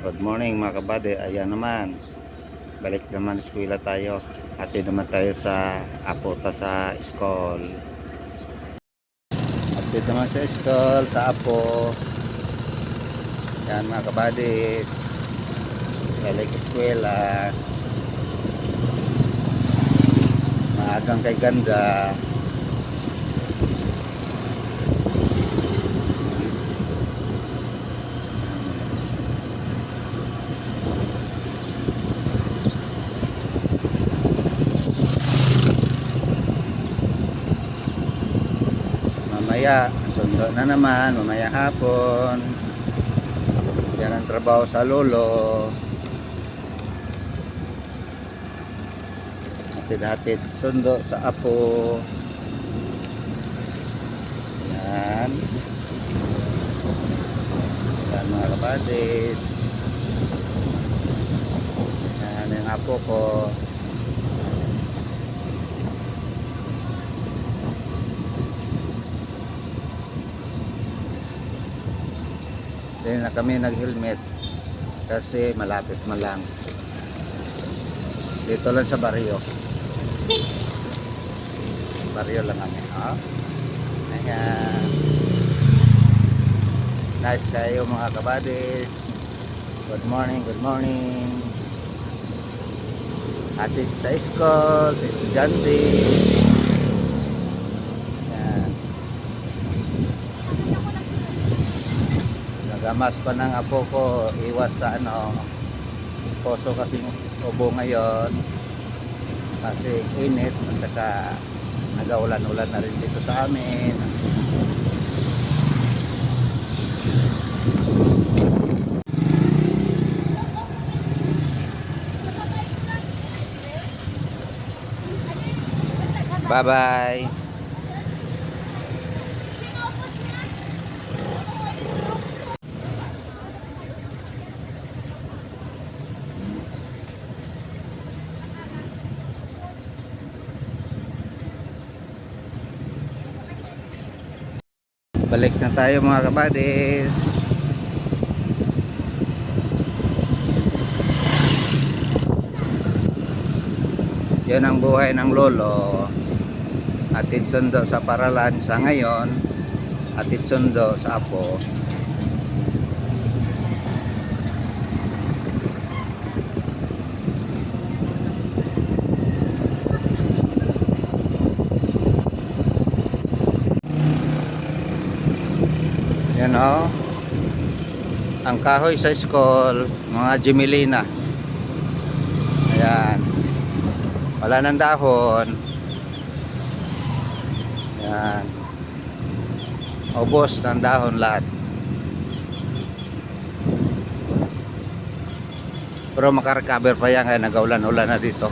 Good morning mga kabady. Ayan naman. Balik naman eskwela tayo. Hatid naman tayo sa Apo sa school. Hatid naman sa school sa Apo. Yan mga kabady. Balik eskwela. Maagang kay ganda. Mamaya sundo na naman, mamaya hapon. Yan ang trabaho sa lolo. Hatid-hatid sundo sa Apo. Yan. Yan mga kabadis. Yan yung Apo ko. Hindi na kami nag-helmet kasi malapit man lang. Dito lang sa baryo. Baryo lang kami. Oh. Ayan. Nice kayo mga kabadis. Good morning, good morning. Hatid sa school, sa estudyante. Gamas pa ng Apo ko, iwas sa poso kasing ubo ngayon kasi init at saka nagaulan-ulan na rin dito sa amin. Bye bye. Balik na tayo mga kabadis. Yan ang buhay ng lolo. Hatid sundo sa paralan sa ngayon. Hatid sundo sa Apo. Yan o. Ang kahoy sa school, mga Gemelina. Ayan. Wala ng dahon. Ayan. Ubos ng dahon lahat. Pero makarecover pa yan kaya nagaulan-ulan na dito.